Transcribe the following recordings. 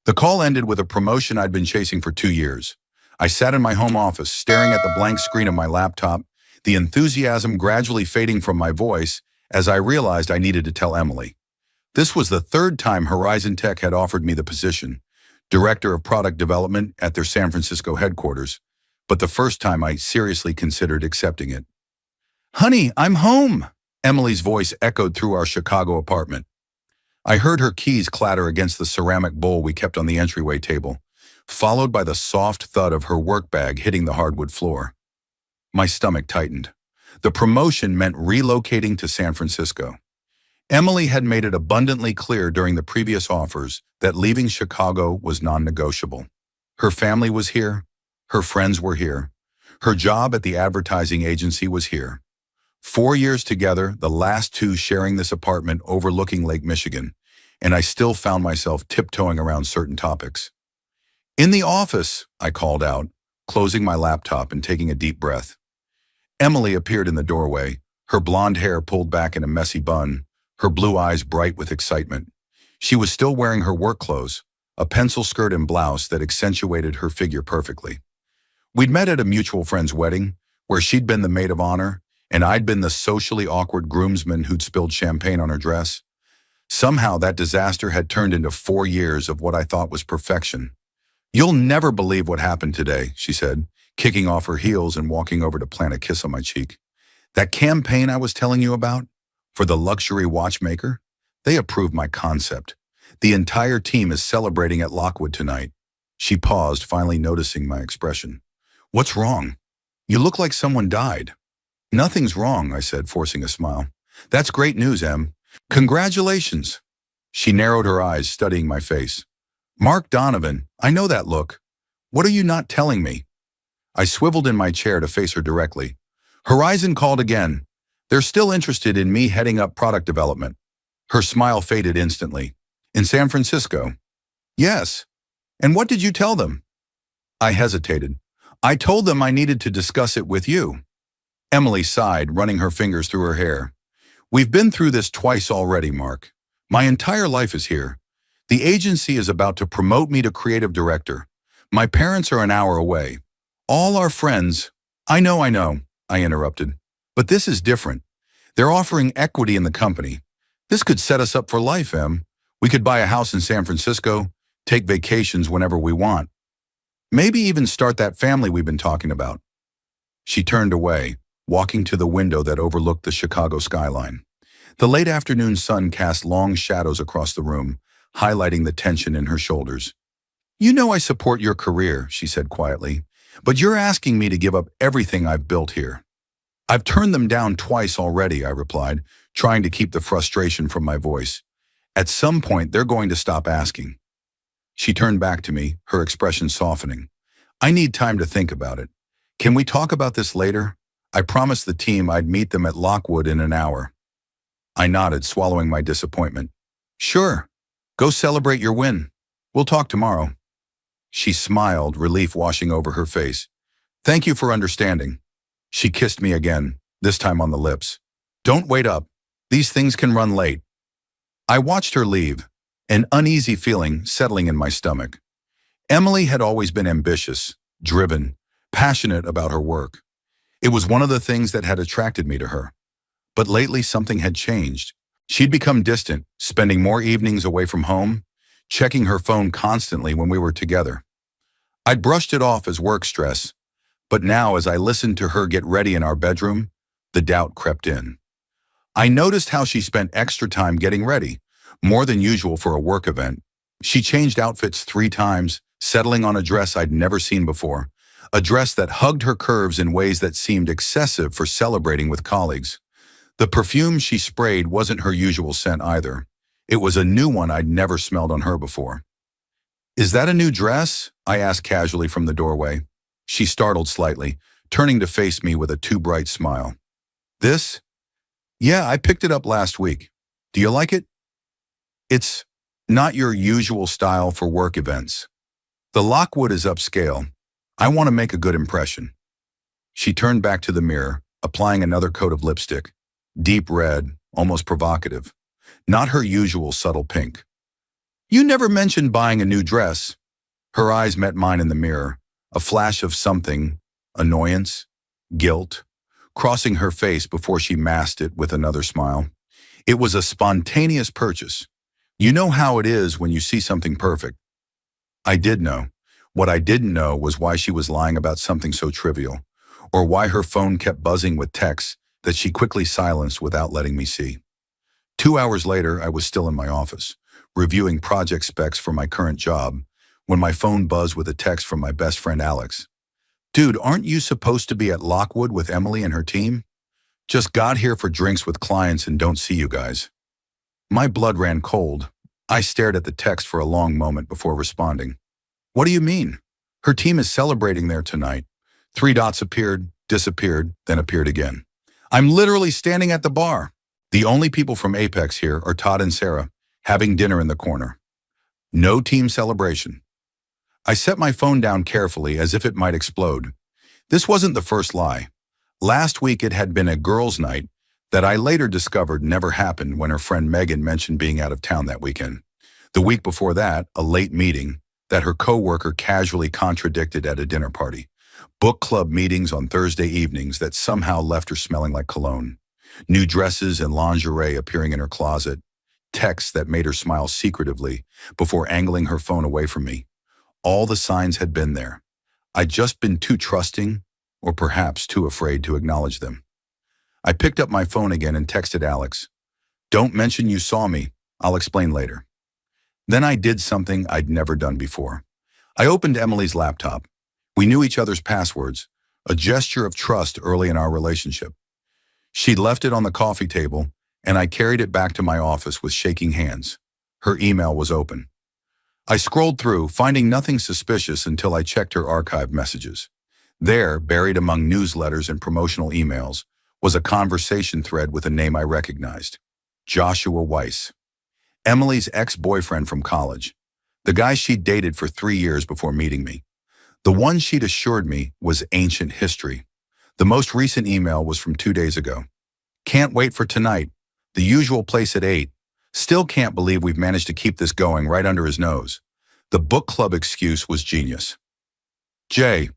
The call ended with a promotion I'd been chasing for 2 years. I sat in my home office, staring at the blank screen of my laptop, the enthusiasm gradually fading from my voice as I realized I needed to tell Emily. This was the third time Horizon Tech had offered me the position, Director of Product Development at their San Francisco headquarters, but the first time I seriously considered accepting it. "Honey, I'm home," Emily's voice echoed through our Chicago apartment. I heard her keys clatter against the ceramic bowl we kept on the entryway table, followed by the soft thud of her work bag hitting the hardwood floor. My stomach tightened. The promotion meant relocating to San Francisco. Emily had made it abundantly clear during the previous offers that leaving Chicago was non-negotiable. Her family was here. Her friends were here. Her job at the advertising agency was here. 4 years together, the last two sharing this apartment overlooking Lake Michigan, and I still found myself tiptoeing around certain topics. "In the office," I called out, closing my laptop and taking a deep breath. Emily appeared in the doorway, her blonde hair pulled back in a messy bun, her blue eyes bright with excitement. She was still wearing her work clothes, a pencil skirt and blouse that accentuated her figure perfectly. We'd met at a mutual friend's wedding, where she'd been the maid of honor, and I'd been the socially awkward groomsman who'd spilled champagne on her dress. Somehow that disaster had turned into 4 years of what I thought was perfection. "You'll never believe what happened today," she said, kicking off her heels and walking over to plant a kiss on my cheek. "That campaign I was telling you about, for the luxury watchmaker, they approved my concept. The entire team is celebrating at Lockwood tonight." She paused, finally noticing my expression. "What's wrong? You look like someone died." "Nothing's wrong," I said, forcing a smile. "That's great news, Em. Congratulations." She narrowed her eyes, studying my face. "Mark Donovan, I know that look. What are you not telling me?" I swiveled in my chair to face her directly. "Horizon called again. They're still interested in me heading up product development." Her smile faded instantly. "In San Francisco?" "Yes. And what did you tell them?" I hesitated. "I told them I needed to discuss it with you." Emily sighed, running her fingers through her hair. "We've been through this twice already, Mark. My entire life is here. The agency is about to promote me to creative director. My parents are an hour away. All our friends—" I know, I interrupted. "But this is different. They're offering equity in the company. This could set us up for life, Em. We could buy a house in San Francisco, take vacations whenever we want. Maybe even start that family we've been talking about." She turned away, walking to the window that overlooked the Chicago skyline. The late afternoon sun cast long shadows across the room, highlighting the tension in her shoulders. "You know I support your career," she said quietly, "but you're asking me to give up everything I've built here." "I've turned them down twice already," I replied, trying to keep the frustration from my voice. "At some point, they're going to stop asking." She turned back to me, her expression softening. "I need time to think about it. Can we talk about this later? I promised the team I'd meet them at Lockwood in an hour." I nodded, swallowing my disappointment. "Sure. Go celebrate your win. We'll talk tomorrow." She smiled, relief washing over her face. "Thank you for understanding." She kissed me again, this time on the lips. "Don't wait up. These things can run late." I watched her leave, an uneasy feeling settling in my stomach. Emily had always been ambitious, driven, passionate about her work. It was one of the things that had attracted me to her. But lately something had changed. She'd become distant, spending more evenings away from home, checking her phone constantly when we were together. I'd brushed it off as work stress, but now as I listened to her get ready in our bedroom, the doubt crept in. I noticed how she spent extra time getting ready, more than usual for a work event. She changed outfits 3 times, settling on a dress I'd never seen before, a dress that hugged her curves in ways that seemed excessive for celebrating with colleagues. The perfume she sprayed wasn't her usual scent either. It was a new one I'd never smelled on her before. "Is that a new dress?" I asked casually from the doorway. She startled slightly, turning to face me with a too bright smile. "This? Yeah, I picked it up last week. Do you like it?" "It's not your usual style for work events. The Lockwood is upscale. I want to make a good impression." She turned back to the mirror, applying another coat of lipstick. Deep red, almost provocative. Not her usual subtle pink. You never mentioned buying a new dress. Her eyes met mine in the mirror, a flash of something, annoyance, guilt, crossing her face before she masked it with another smile. It was a spontaneous purchase. You know how it is when you see something perfect. I did know. What I didn't know was why she was lying about something so trivial, or why her phone kept buzzing with texts that she quickly silenced without letting me see. 2 hours later, I was still in my office, reviewing project specs for my current job, when my phone buzzed with a text from my best friend Alex. Dude, aren't you supposed to be at Lockwood with Emily and her team? Just got here for drinks with clients and don't see you guys. My blood ran cold. I stared at the text for a long moment before responding. What do you mean? Her team is celebrating there tonight. 3 dots appeared, disappeared, then appeared again. I'm literally standing at the bar. The only people from Apex here are Todd and Sarah, having dinner in the corner. No team celebration. I set my phone down carefully as if it might explode. This wasn't the first lie. Last week it had been a girls' night that I later discovered never happened when her friend Megan mentioned being out of town that weekend. The week before that, a late meeting that her coworker casually contradicted at a dinner party. Book club meetings on Thursday evenings that somehow left her smelling like cologne. New dresses and lingerie appearing in her closet. Texts that made her smile secretively before angling her phone away from me. All the signs had been there. I'd just been too trusting, or perhaps too afraid to acknowledge them. I picked up my phone again and texted Alex. Don't mention you saw me. I'll explain later. Then I did something I'd never done before. I opened Emily's laptop. We knew each other's passwords, a gesture of trust early in our relationship. She'd left it on the coffee table, and I carried it back to my office with shaking hands. Her email was open. I scrolled through, finding nothing suspicious until I checked her archived messages. There, buried among newsletters and promotional emails, was a conversation thread with a name I recognized. Joshua Weiss. Emily's ex-boyfriend from college. The guy she'd dated for 3 years before meeting me. The one she'd assured me was ancient history. The most recent email was from 2 days ago. Can't wait for tonight. The usual place at 8. Still can't believe we've managed to keep this going right under his nose. The book club excuse was genius. Jay.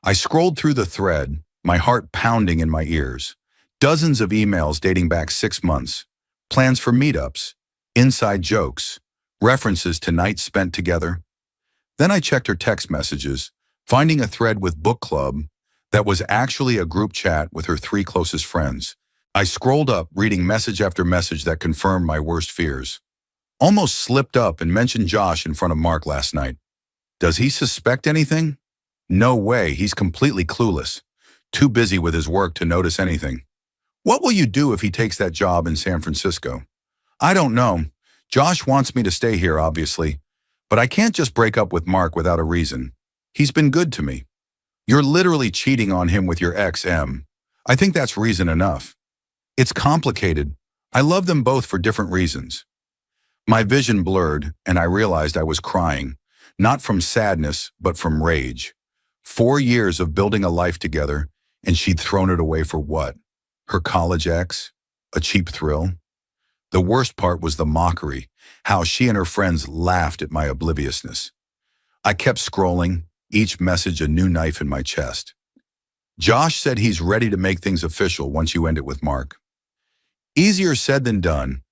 I scrolled through the thread, my heart pounding in my ears. Dozens of emails dating back 6 months. Plans for meetups. Inside jokes. References to nights spent together. Then I checked her text messages, finding a thread with book club that was actually a group chat with her 3 closest friends. I scrolled up, reading message after message that confirmed my worst fears. Almost slipped up and mentioned Josh in front of Mark last night. Does he suspect anything? No way, he's completely clueless. Too busy with his work to notice anything. What will you do if he takes that job in San Francisco? I don't know. Josh wants me to stay here, obviously. But I can't just break up with Mark without a reason. He's been good to me. You're literally cheating on him with your ex, Em. I think that's reason enough. It's complicated. I love them both for different reasons. My vision blurred, and I realized I was crying, not from sadness, but from rage. 4 years of building a life together, and she'd thrown it away for what? Her college ex? A cheap thrill? The worst part was the mockery, how she and her friends laughed at my obliviousness. I kept scrolling, each message a new knife in my chest. Josh said he's ready to make things official once you end it with Mark. Easier said than done.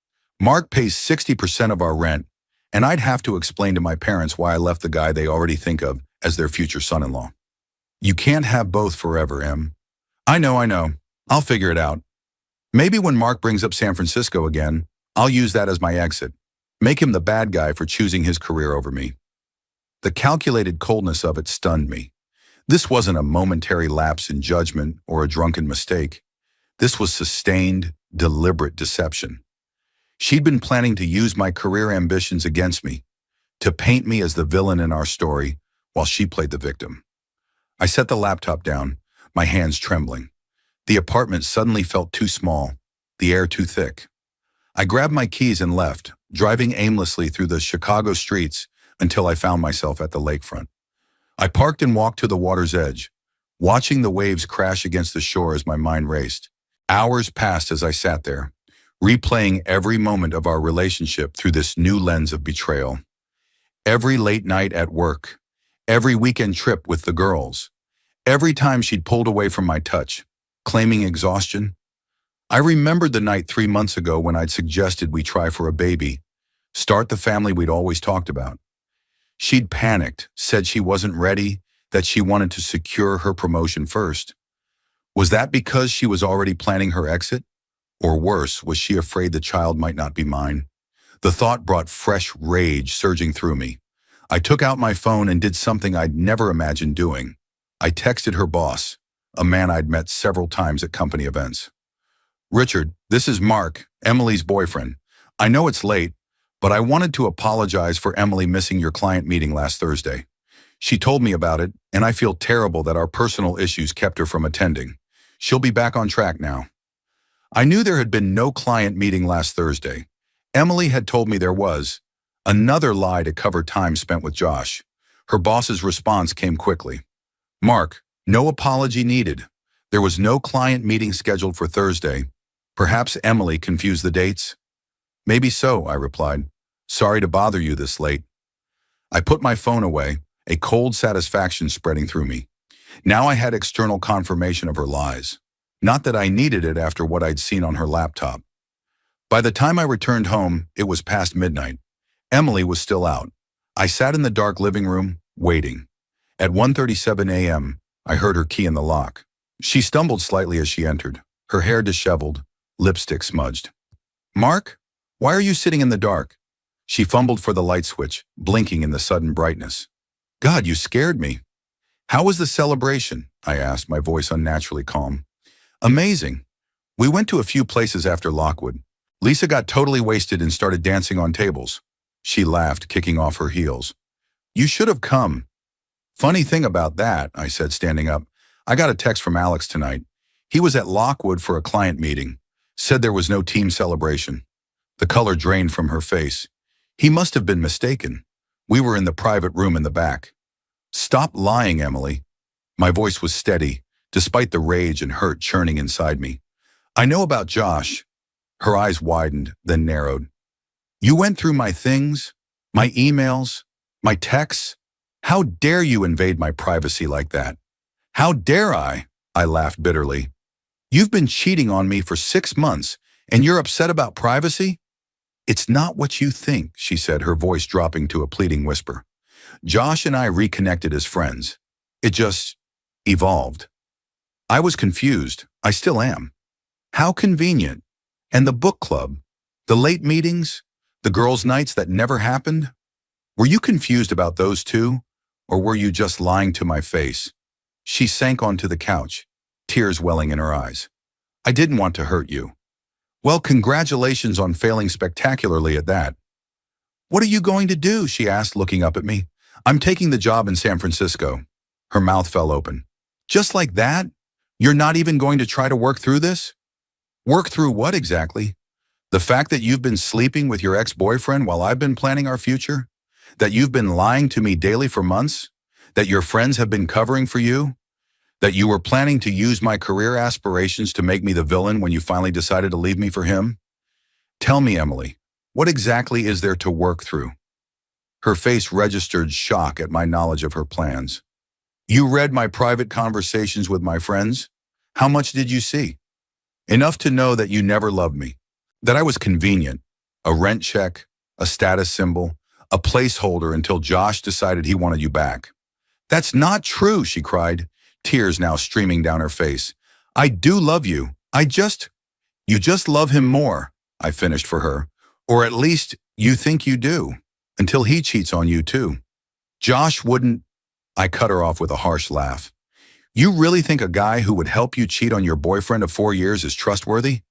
Mark pays 60% of our rent, and I'd have to explain to my parents why I left the guy they already think of as their future son-in-law. You can't have both forever, Em. I know. I'll figure it out. Maybe when Mark brings up San Francisco again, I'll use that as my exit. Make him the bad guy for choosing his career over me. The calculated coldness of it stunned me. This wasn't a momentary lapse in judgment or a drunken mistake. This was sustained, deliberate deception. She'd been planning to use my career ambitions against me, to paint me as the villain in our story while she played the victim. I set the laptop down, my hands trembling. The apartment suddenly felt too small, the air too thick. I grabbed my keys and left, driving aimlessly through the Chicago streets until I found myself at the lakefront. I parked and walked to the water's edge, watching the waves crash against the shore as my mind raced. Hours passed as I sat there, replaying every moment of our relationship through this new lens of betrayal. Every late night at work, every weekend trip with the girls, every time she'd pulled away from my touch, claiming exhaustion. I remembered the night 3 months ago when I'd suggested we try for a baby, start the family we'd always talked about. She'd panicked, said she wasn't ready, that she wanted to secure her promotion first. Was that because she was already planning her exit? Or worse, was she afraid the child might not be mine? The thought brought fresh rage surging through me. I took out my phone and did something I'd never imagined doing. I texted her boss, a man I'd met several times at company events. "Richard, this is Mark, Emily's boyfriend. I know it's late, but I wanted to apologize for Emily missing your client meeting last Thursday. She told me about it, and I feel terrible that our personal issues kept her from attending. She'll be back on track now." I knew there had been no client meeting last Thursday. Emily had told me there was. Another lie to cover time spent with Josh. Her boss's response came quickly. "Mark, no apology needed. There was no client meeting scheduled for Thursday. Perhaps Emily confused the dates?" "Maybe so," I replied. "Sorry to bother you this late." I put my phone away, a cold satisfaction spreading through me. Now I had external confirmation of her lies. Not that I needed it after what I'd seen on her laptop. By the time I returned home, it was past midnight. Emily was still out. I sat in the dark living room, waiting. At 1:37 a.m., I heard her key in the lock. She stumbled slightly as she entered, her hair disheveled, lipstick smudged. "Mark, why are you sitting in the dark?" She fumbled for the light switch, blinking in the sudden brightness. "God, you scared me." "How was the celebration?" I asked, my voice unnaturally calm. "Amazing. We went to a few places after Lockwood. Lisa got totally wasted and started dancing on tables." She laughed, kicking off her heels. "You should have come." "Funny thing about that," I said, standing up. "I got a text from Alex tonight. He was at Lockwood for a client meeting. Said there was no team celebration." The color drained from her face. "He must have been mistaken. We were in the private room in the back." "Stop lying, Emily." My voice was steady, despite the rage and hurt churning inside me. "I know about Josh." Her eyes widened, then narrowed. "You went through my things, my emails, my texts. How dare you invade my privacy like that?" "How dare I?" I laughed bitterly. "You've been cheating on me for 6 months, and you're upset about privacy?" "It's not what you think," she said, her voice dropping to a pleading whisper. "Josh and I reconnected as friends. It just evolved." I was confused. I still am. How convenient. And the book club, the late meetings, the girls' nights that never happened? Were you confused about those too? Or were you just lying to my face? She sank onto the couch, tears welling in her eyes. "I didn't want to hurt you." "Well, congratulations on failing spectacularly at that." "What are you going to do?" she asked, looking up at me. "I'm taking the job in San Francisco." Her mouth fell open. "Just like that? You're not even going to try to work through this?" "Work through what exactly?" "The fact that you've been sleeping with your ex-boyfriend while I've been planning our future? That you've been lying to me daily for months? That your friends have been covering for you? That you were planning to use my career aspirations to make me the villain when you finally decided to leave me for him? Tell me, Emily, what exactly is there to work through?" Her face registered shock at my knowledge of her plans. "You read my private conversations with my friends? How much did you see?" "Enough to know that you never loved me. That I was convenient, a rent check, a status symbol, a placeholder until Josh decided he wanted you back." "That's not true," she cried, tears now streaming down her face. "I do love you. You just love him more," I finished for her. "Or at least you think you do, until he cheats on you too." "Josh wouldn't—" I cut her off with a harsh laugh. "You really think a guy who would help you cheat on your boyfriend of 4 years is trustworthy?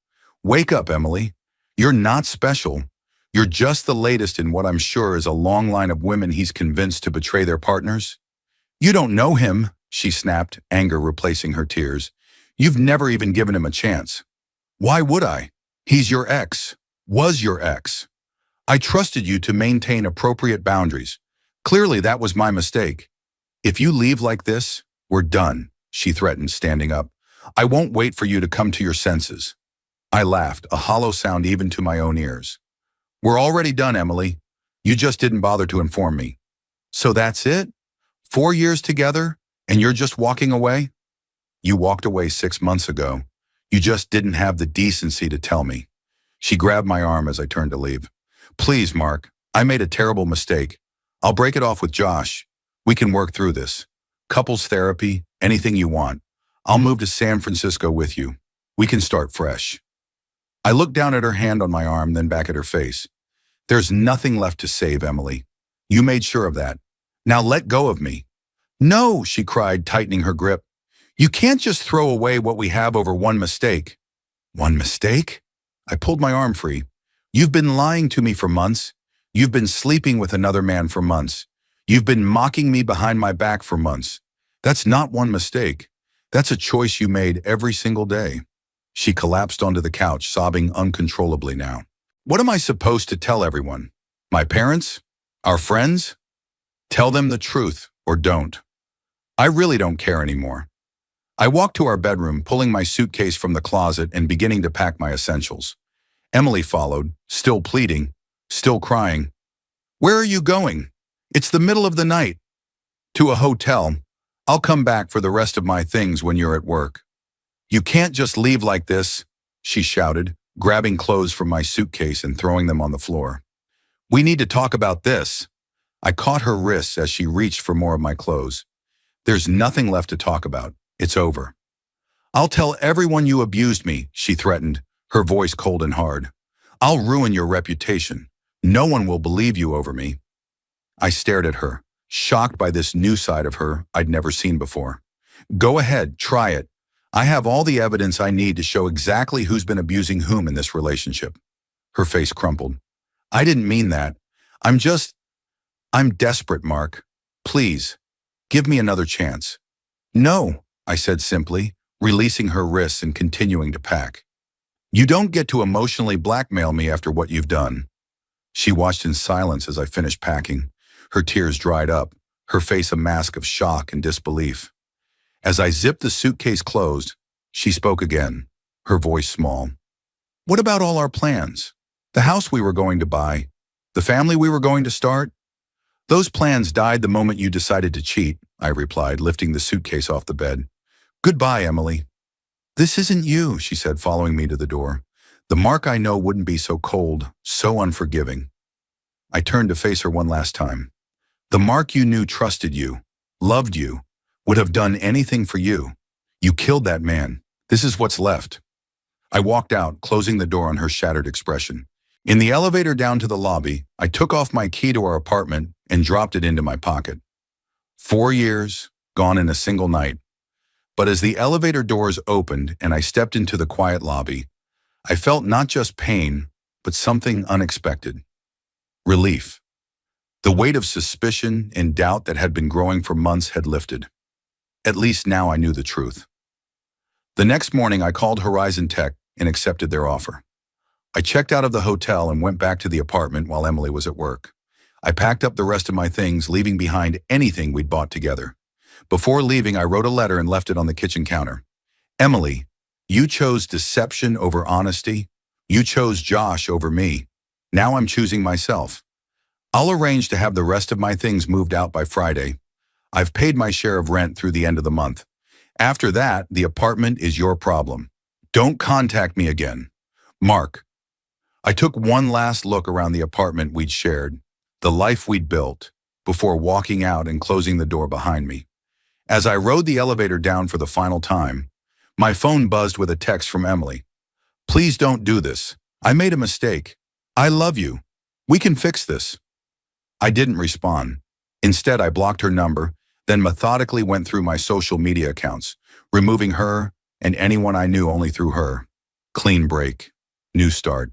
Wake up, Emily. You're not special. You're just the latest in what I'm sure is a long line of women he's convinced to betray their partners." "You don't know him," she snapped, anger replacing her tears. "You've never even given him a chance." "Why would I? He's your ex. Was your ex. I trusted you to maintain appropriate boundaries. Clearly that was my mistake. If you leave like this, we're done," she threatened, standing up. "I won't wait for you to come to your senses." I laughed, a hollow sound even to my own ears. We're already done, Emily. You just didn't bother to inform me. So that's it? 4 years together, and you're just walking away? You walked away 6 months ago. You just didn't have the decency to tell me. She grabbed my arm as I turned to leave. Please, Mark, I made a terrible mistake. I'll break it off with Josh. We can work through this. Couples therapy, anything you want. I'll move to San Francisco with you. We can start fresh. I looked down at her hand on my arm, then back at her face. There's nothing left to save, Emily. You made sure of that. Now let go of me. No, she cried, tightening her grip. You can't just throw away what we have over one mistake. One mistake? I pulled my arm free. You've been lying to me for months. You've been sleeping with another man for months. You've been mocking me behind my back for months. That's not one mistake. That's a choice you made every single day. She collapsed onto the couch, sobbing uncontrollably now. What am I supposed to tell everyone? My parents? Our friends? Tell them the truth or don't. I really don't care anymore. I walked to our bedroom, pulling my suitcase from the closet and beginning to pack my essentials. Emily followed, still pleading, still crying. Where are you going? It's the middle of the night. To a hotel. I'll come back for the rest of my things when you're at work. You can't just leave like this, she shouted, grabbing clothes from my suitcase and throwing them on the floor. We need to talk about this. I caught her wrists as she reached for more of my clothes. There's nothing left to talk about. It's over. I'll tell everyone you abused me, she threatened, her voice cold and hard. I'll ruin your reputation. No one will believe you over me. I stared at her, shocked by this new side of her I'd never seen before. Go ahead, try it. I have all the evidence I need to show exactly who's been abusing whom in this relationship. Her face crumpled. I didn't mean that. I'm desperate, Mark. Please, give me another chance. No, I said simply, releasing her wrists and continuing to pack. You don't get to emotionally blackmail me after what you've done. She watched in silence as I finished packing. Her tears dried up, her face a mask of shock and disbelief. As I zipped the suitcase closed, she spoke again, her voice small. What about all our plans? The house we were going to buy? The family we were going to start? Those plans died the moment you decided to cheat, I replied, lifting the suitcase off the bed. Goodbye, Emily. This isn't you, she said, following me to the door. The Mark I know wouldn't be so cold, so unforgiving. I turned to face her one last time. The Mark you knew trusted you, loved you, would have done anything for you. You killed that man. This is what's left. I walked out, closing the door on her shattered expression. In the elevator down to the lobby, I took off my key to our apartment and dropped it into my pocket. 4 years, gone in a single night. But as the elevator doors opened and I stepped into the quiet lobby, I felt not just pain, but something unexpected. Relief. The weight of suspicion and doubt that had been growing for months had lifted. At least now I knew the truth. The next morning, I called Horizon Tech and accepted their offer. I checked out of the hotel and went back to the apartment while Emily was at work. I packed up the rest of my things, leaving behind anything we'd bought together. Before leaving, I wrote a letter and left it on the kitchen counter. Emily, you chose deception over honesty. You chose Josh over me. Now I'm choosing myself. I'll arrange to have the rest of my things moved out by Friday. I've paid my share of rent through the end of the month. After that, the apartment is your problem. Don't contact me again. Mark. I took one last look around the apartment we'd shared, the life we'd built, before walking out and closing the door behind me. As I rode the elevator down for the final time, my phone buzzed with a text from Emily. Please don't do this. I made a mistake. I love you. We can fix this. I didn't respond. Instead, I blocked her number, then methodically went through my social media accounts, removing her and anyone I knew only through her. Clean break. New start.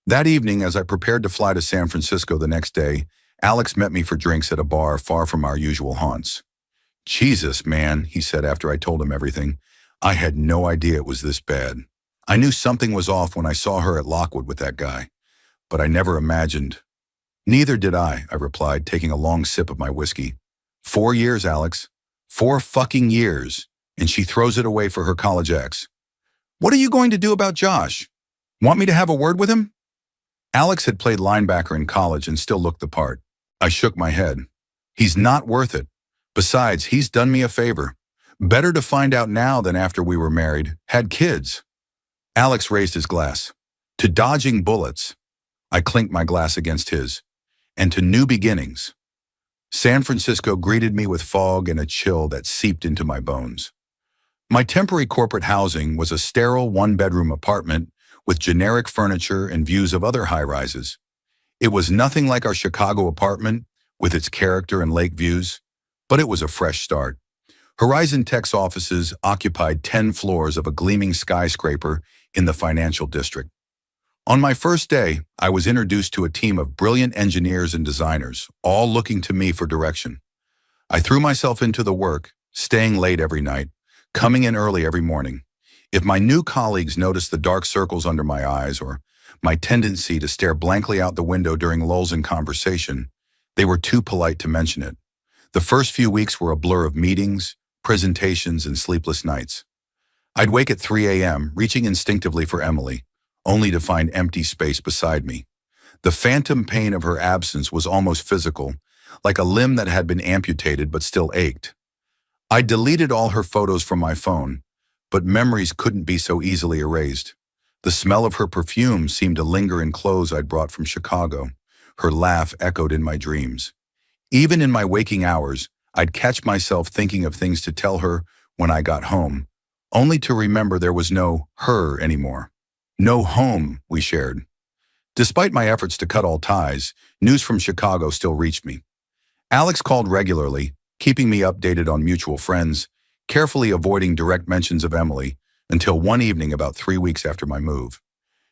That evening, as I prepared to fly to San Francisco the next day, Alex met me for drinks at a bar far from our usual haunts. Jesus, man, he said after I told him everything. I had no idea it was this bad. I knew something was off when I saw her at Lockwood with that guy, but I never imagined. Neither did I replied, taking a long sip of my whiskey. 4 years, Alex. 4 fucking years. And she throws it away for her college ex. What are you going to do about Josh? Want me to have a word with him? Alex had played linebacker in college and still looked the part. I shook my head. He's not worth it. Besides, he's done me a favor. Better to find out now than after we were married, had kids. Alex raised his glass. To dodging bullets. I clinked my glass against his. And to new beginnings. San Francisco greeted me with fog and a chill that seeped into my bones. My temporary corporate housing was a sterile one-bedroom apartment with generic furniture and views of other high-rises. It was nothing like our Chicago apartment, with its character and lake views, but it was a fresh start. Horizon Tech's offices occupied 10 floors of a gleaming skyscraper in the financial district. On my first day, I was introduced to a team of brilliant engineers and designers, all looking to me for direction. I threw myself into the work, staying late every night, coming in early every morning. If my new colleagues noticed the dark circles under my eyes or my tendency to stare blankly out the window during lulls in conversation, they were too polite to mention it. The first few weeks were a blur of meetings, presentations, and sleepless nights. I'd wake at 3 a.m., reaching instinctively for Emily, only to find empty space beside me. The phantom pain of her absence was almost physical, like a limb that had been amputated but still ached. I deleted all her photos from my phone, but memories couldn't be so easily erased. The smell of her perfume seemed to linger in clothes I'd brought from Chicago. Her laugh echoed in my dreams. Even in my waking hours, I'd catch myself thinking of things to tell her when I got home, only to remember there was no her anymore. No home we shared. Despite my efforts to cut all ties, news from Chicago still reached me. Alex called regularly, keeping me updated on mutual friends, carefully avoiding direct mentions of Emily, until one evening about 3 weeks after my move.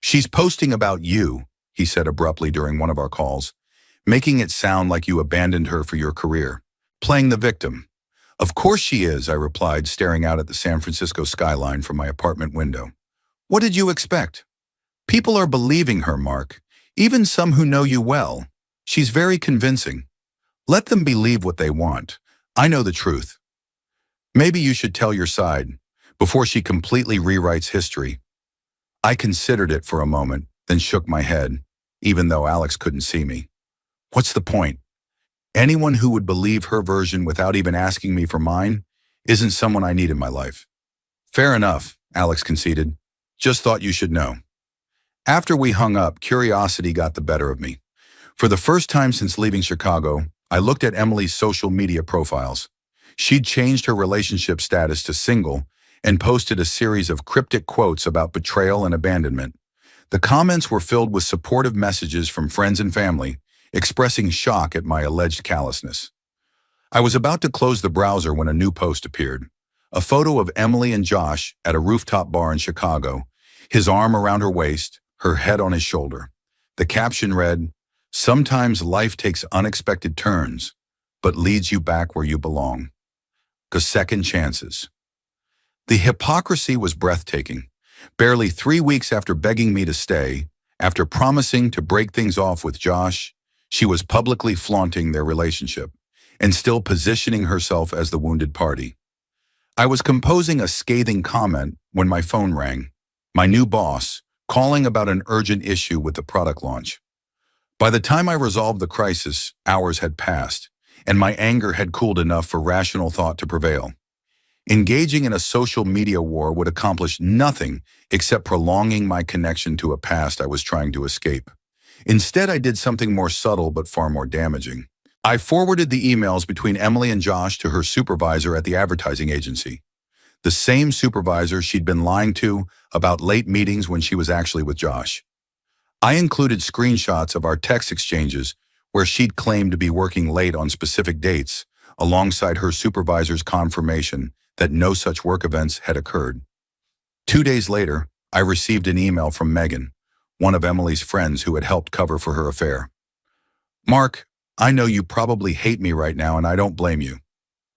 "She's posting about you," he said abruptly during one of our calls, "making it sound like you abandoned her for your career, playing the victim." "Of course she is," I replied, staring out at the San Francisco skyline from my apartment window. "What did you expect? People are believing her, Mark, even some who know you well. She's very convincing. Let them believe what they want. I know the truth. Maybe you should tell your side before she completely rewrites history." I considered it for a moment, then shook my head, even though Alex couldn't see me. What's the point? Anyone who would believe her version without even asking me for mine isn't someone I need in my life. "Fair enough," Alex conceded. "Just thought you should know." After we hung up, curiosity got the better of me. For the first time since leaving Chicago, I looked at Emily's social media profiles. She'd changed her relationship status to single and posted a series of cryptic quotes about betrayal and abandonment. The comments were filled with supportive messages from friends and family, expressing shock at my alleged callousness. I was about to close the browser when a new post appeared. A photo of Emily and Josh at a rooftop bar in Chicago, his arm around her waist, her head on his shoulder. The caption read, "Sometimes life takes unexpected turns, but leads you back where you belong. 'Cause second chances." The hypocrisy was breathtaking. Barely 3 weeks after begging me to stay, after promising to break things off with Josh, she was publicly flaunting their relationship and still positioning herself as the wounded party. I was composing a scathing comment when my phone rang. My new boss, calling about an urgent issue with the product launch. By the time I resolved the crisis, hours had passed, and my anger had cooled enough for rational thought to prevail. Engaging in a social media war would accomplish nothing except prolonging my connection to a past I was trying to escape. Instead, I did something more subtle but far more damaging. I forwarded the emails between Emily and Josh to her supervisor at the advertising agency. The same supervisor she'd been lying to about late meetings when she was actually with Josh. I included screenshots of our text exchanges where she'd claimed to be working late on specific dates, alongside her supervisor's confirmation that no such work events had occurred. 2 days later, I received an email from Megan, one of Emily's friends who had helped cover for her affair. "Mark, I know you probably hate me right now and I don't blame you.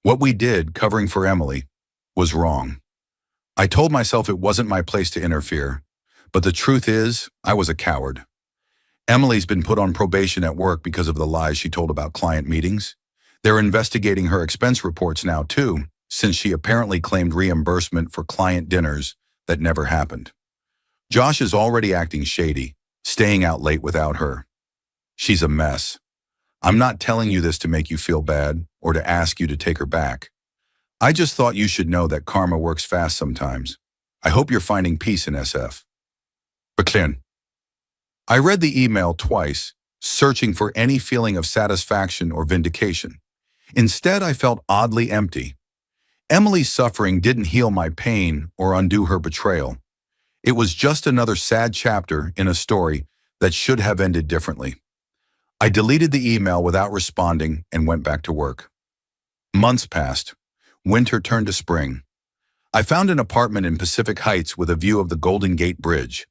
What we did, covering for Emily, was wrong. I told myself it wasn't my place to interfere, but the truth is, I was a coward. Emily's been put on probation at work because of the lies she told about client meetings. They're investigating her expense reports now too, since she apparently claimed reimbursement for client dinners that never happened. Josh is already acting shady, staying out late without her. She's a mess. I'm not telling you this to make you feel bad or to ask you to take her back. I just thought you should know that karma works fast sometimes. I hope you're finding peace in SF. Betrayal. I read the email twice, searching for any feeling of satisfaction or vindication. Instead, I felt oddly empty. Emily's suffering didn't heal my pain or undo her betrayal. It was just another sad chapter in a story that should have ended differently. I deleted the email without responding and went back to work. Months passed. Winter turned to spring. I found an apartment in Pacific Heights with a view of the Golden Gate Bridge.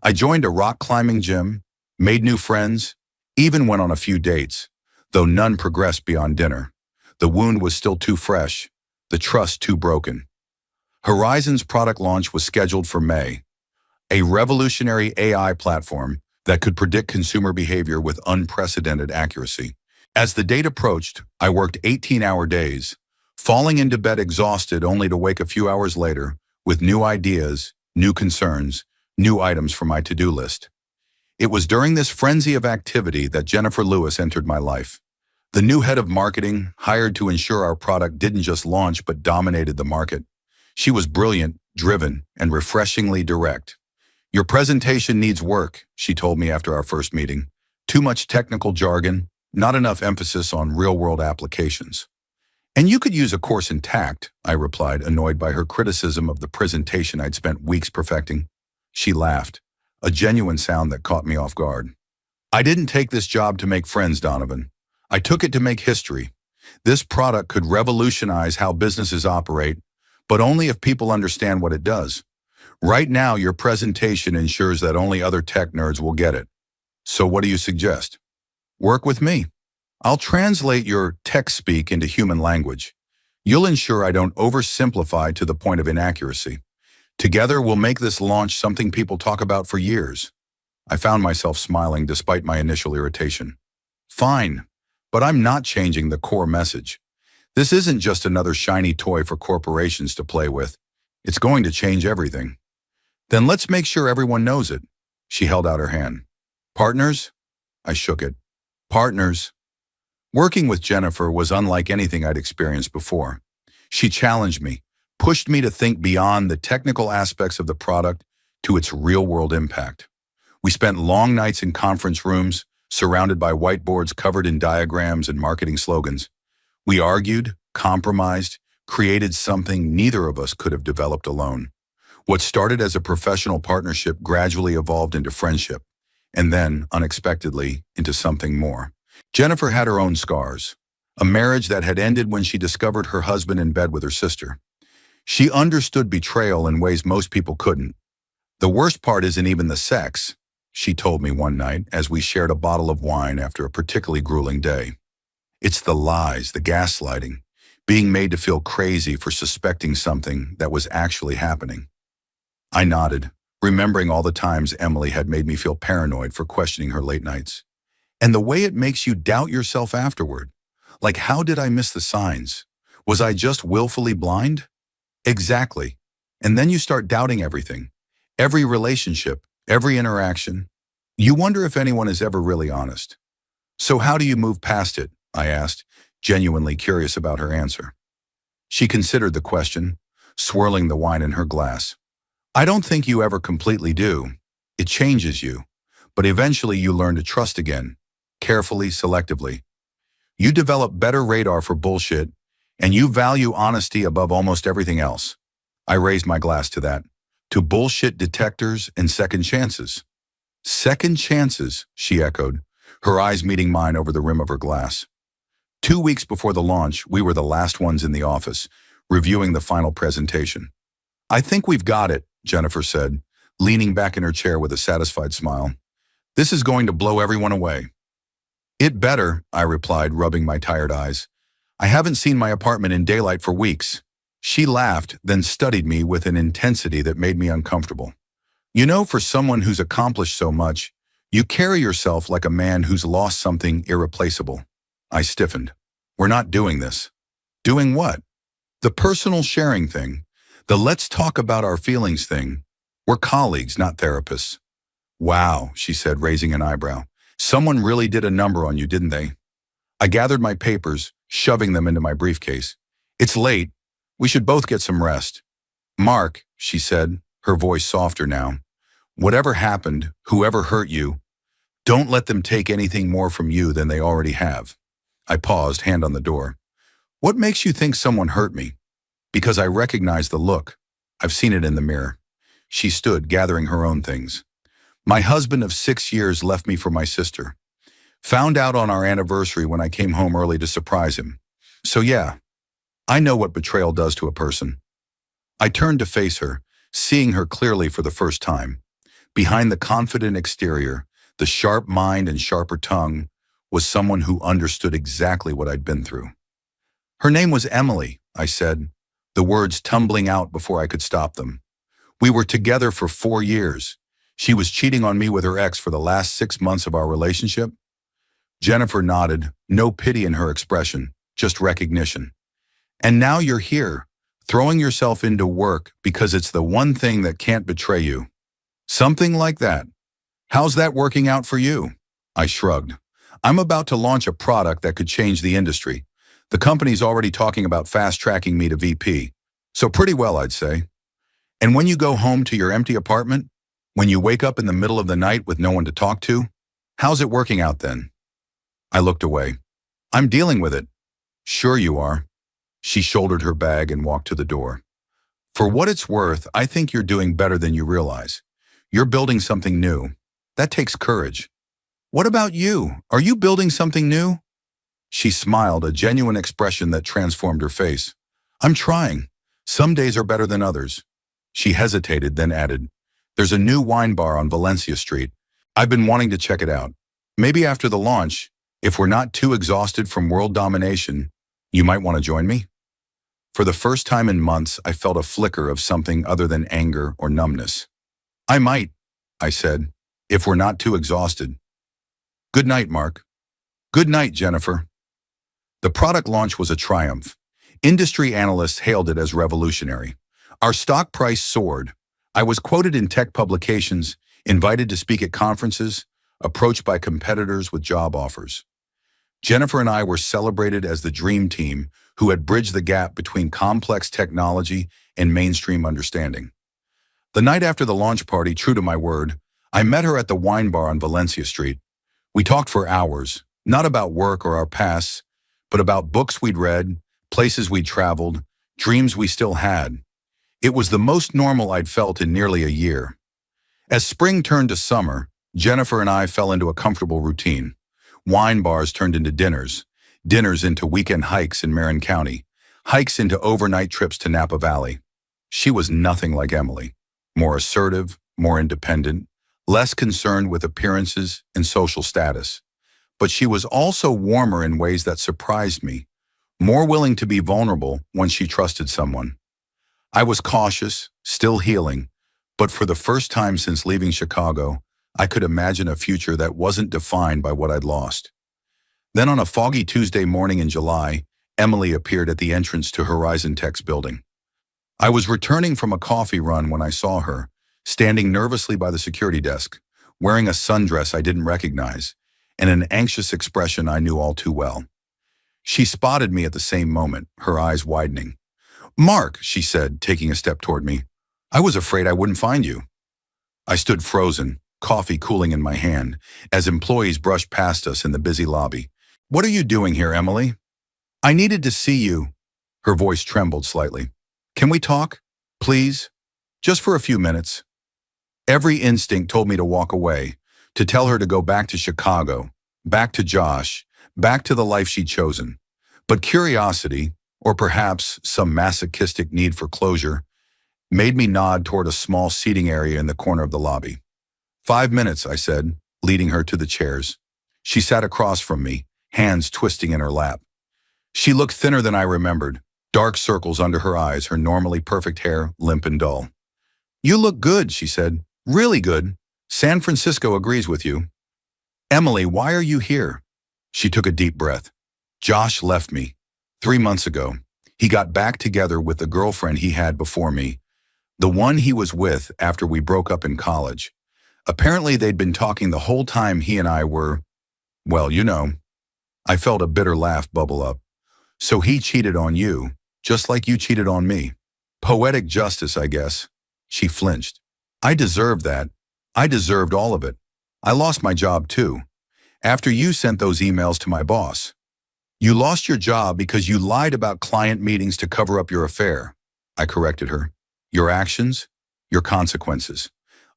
I joined a rock climbing gym, made new friends, even went on a few dates, though none progressed beyond dinner. The wound was still too fresh, the trust too broken. Horizon's product launch was scheduled for May, a revolutionary AI platform that could predict consumer behavior with unprecedented accuracy. As the date approached, I worked 18-hour days, falling into bed exhausted only to wake a few hours later with new ideas, new concerns, new items for my to-do list. It was during this frenzy of activity that Jennifer Lewis entered my life. The new head of marketing, hired to ensure our product didn't just launch but dominated the market. She was brilliant, driven, and refreshingly direct. "Your presentation needs work," she told me after our first meeting. "Too much technical jargon, not enough emphasis on real-world applications." "And you could use a course in tact," I replied, annoyed by her criticism of the presentation I'd spent weeks perfecting. She laughed, a genuine sound that caught me off guard. "I didn't take this job to make friends, Donovan. I took it to make history. This product could revolutionize how businesses operate, but only if people understand what it does. Right now, your presentation ensures that only other tech nerds will get it. So what do you suggest? Work with me. I'll translate your tech speak into human language. You'll ensure I don't oversimplify to the point of inaccuracy. Together, we'll make this launch something people talk about for years." I found myself smiling despite my initial irritation. "Fine, but I'm not changing the core message. This isn't just another shiny toy for corporations to play with. It's going to change everything." "Then let's make sure everyone knows it." She held out her hand. "Partners?" I shook it. "Partners." Working with Jennifer was unlike anything I'd experienced before. She challenged me, pushed me to think beyond the technical aspects of the product to its real-world impact. We spent long nights in conference rooms, surrounded by whiteboards covered in diagrams and marketing slogans. We argued, compromised, created something neither of us could have developed alone. What started as a professional partnership gradually evolved into friendship, and then, unexpectedly, into something more. Jennifer had her own scars, a marriage that had ended when she discovered her husband in bed with her sister. She understood betrayal in ways most people couldn't. "The worst part isn't even the sex," she told me one night as we shared a bottle of wine after a particularly grueling day. "It's the lies, the gaslighting, being made to feel crazy for suspecting something that was actually happening." I nodded, remembering all the times Emily had made me feel paranoid for questioning her late nights. And the way it makes you doubt yourself afterward. Like, how did I miss the signs? Was I just willfully blind? Exactly. And then you start doubting everything. Every relationship, every interaction. You wonder if anyone is ever really honest. "So how do you move past it?" I asked, genuinely curious about her answer. She considered the question, swirling the wine in her glass. "I don't think you ever completely do. It changes you. But eventually you learn to trust again, carefully, selectively. You develop better radar for bullshit, and you value honesty above almost everything else." I raised my glass to that. "To bullshit detectors and second chances." "Second chances," she echoed, her eyes meeting mine over the rim of her glass. 2 weeks before the launch, we were the last ones in the office, reviewing the final presentation. "I think we've got it," Jennifer said, leaning back in her chair with a satisfied smile. "This is going to blow everyone away." "It better," I replied, rubbing my tired eyes. "I haven't seen my apartment in daylight for weeks." She laughed, then studied me with an intensity that made me uncomfortable. "You know, for someone who's accomplished so much, you carry yourself like a man who's lost something irreplaceable." I stiffened. "We're not doing this." "Doing what?" "The personal sharing thing. The let's talk about our feelings thing. We're colleagues, not therapists. Wow, she said, raising an eyebrow. Someone really did a number on you, didn't they? I gathered my papers, shoving them into my briefcase. It's late. We should both get some rest. Mark, she said, her voice softer now. Whatever happened, whoever hurt you, don't let them take anything more from you than they already have. I paused, hand on the door. What makes you think someone hurt me? Because I recognize the look. I've seen it in the mirror. She stood, gathering her own things. My husband of 6 years left me for my sister. Found out on our anniversary when I came home early to surprise him. So yeah, I know what betrayal does to a person. I turned to face her, seeing her clearly for the first time. Behind the confident exterior, the sharp mind and sharper tongue, was someone who understood exactly what I'd been through. Her name was Emily, I said, the words tumbling out before I could stop them. We were together for 4 years. She was cheating on me with her ex for the last 6 months of our relationship. Jennifer nodded, no pity in her expression, just recognition. And now you're here, throwing yourself into work because it's the one thing that can't betray you. Something like that. How's that working out for you? I shrugged. I'm about to launch a product that could change the industry. The company's already talking about fast-tracking me to VP. So pretty well, I'd say. And when you go home to your empty apartment, when you wake up in the middle of the night with no one to talk to, how's it working out then? I looked away. I'm dealing with it. Sure you are. She shouldered her bag and walked to the door. For what it's worth, I think you're doing better than you realize. You're building something new. That takes courage. What about you? Are you building something new? She smiled, a genuine expression that transformed her face. I'm trying. Some days are better than others. She hesitated, then added, There's a new wine bar on Valencia Street. I've been wanting to check it out. Maybe after the launch, if we're not too exhausted from world domination, you might want to join me? For the first time in months, I felt a flicker of something other than anger or numbness. I might, I said, if we're not too exhausted. Good night, Mark. Good night, Jennifer. The product launch was a triumph. Industry analysts hailed it as revolutionary. Our stock price soared. I was quoted in tech publications, invited to speak at conferences, approached by competitors with job offers. Jennifer and I were celebrated as the dream team who had bridged the gap between complex technology and mainstream understanding. The night after the launch party, true to my word, I met her at the wine bar on Valencia Street. We talked for hours, not about work or our pasts, but about books we'd read, places we'd traveled, dreams we still had. It was the most normal I'd felt in nearly a year. As spring turned to summer, Jennifer and I fell into a comfortable routine. Wine bars turned into dinners, dinners into weekend hikes in Marin County, hikes into overnight trips to Napa Valley. She was nothing like Emily, more assertive, more independent, less concerned with appearances and social status. But she was also warmer in ways that surprised me, more willing to be vulnerable when she trusted someone. I was cautious, still healing, but for the first time since leaving Chicago, I could imagine a future that wasn't defined by what I'd lost. Then on a foggy Tuesday morning in July, Emily appeared at the entrance to Horizon Tech's building. I was returning from a coffee run when I saw her, standing nervously by the security desk, wearing a sundress I didn't recognize, and an anxious expression I knew all too well. She spotted me at the same moment, her eyes widening. "Mark," she said, taking a step toward me. "I was afraid I wouldn't find you." I stood frozen, coffee cooling in my hand, as employees brushed past us in the busy lobby. "What are you doing here, Emily?" "I needed to see you." Her voice trembled slightly. "Can we talk? Please? Just for a few minutes." Every instinct told me to walk away, to tell her to go back to Chicago, back to Josh, back to the life she'd chosen. But curiosity, or perhaps some masochistic need for closure, made me nod toward a small seating area in the corner of the lobby. "5 minutes," I said, leading her to the chairs. She sat across from me, hands twisting in her lap. She looked thinner than I remembered, dark circles under her eyes, her normally perfect hair limp and dull. "You look good," she said. "Really good. San Francisco agrees with you." "Emily, why are you here?" She took a deep breath. "Josh left me 3 months ago. He got back together with the girlfriend he had before me. The one he was with after we broke up in college. Apparently they'd been talking the whole time he and I were, well, you know. I felt a bitter laugh bubble up. So he cheated on you, just like you cheated on me. Poetic justice, I guess. She flinched. I deserved that. I deserved all of it. I lost my job too. After you sent those emails to my boss. You lost your job because you lied about client meetings to cover up your affair. I corrected her. Your actions, your consequences.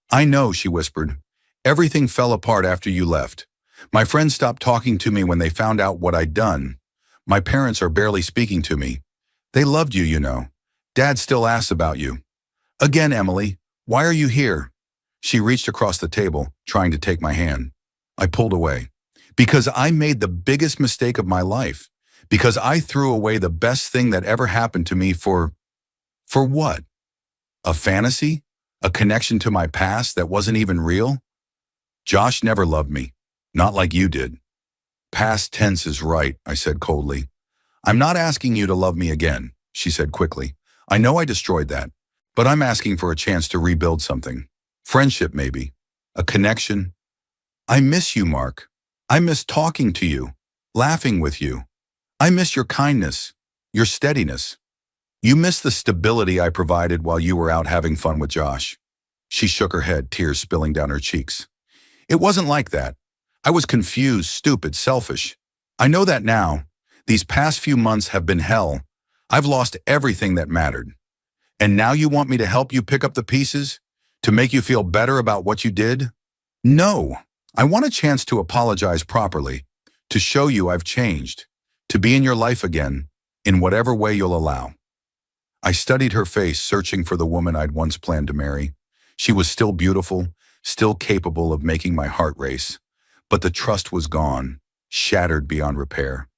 I know, she whispered. Everything fell apart after you left. My friends stopped talking to me when they found out what I'd done. My parents are barely speaking to me. They loved you, you know. Dad still asks about you. Again, Emily, why are you here? She reached across the table, trying to take my hand. I pulled away. Because I made the biggest mistake of my life. Because I threw away the best thing that ever happened to me for what? A fantasy? A connection to my past that wasn't even real? Josh never loved me. Not like you did. Past tense is right, I said coldly. I'm not asking you to love me again, she said quickly. I know I destroyed that, but I'm asking for a chance to rebuild something. Friendship, maybe. A connection. I miss you, Mark. I miss talking to you, laughing with you. I miss your kindness, your steadiness. You miss the stability I provided while you were out having fun with Josh. She shook her head, tears spilling down her cheeks. It wasn't like that. I was confused, stupid, selfish. I know that now. These past few months have been hell. I've lost everything that mattered. And now you want me to help you pick up the pieces? To make you feel better about what you did? No. I want a chance to apologize properly, to show you I've changed, to be in your life again, in whatever way you'll allow. I studied her face, searching for the woman I'd once planned to marry. She was still beautiful, still capable of making my heart race. But the trust was gone, shattered beyond repair.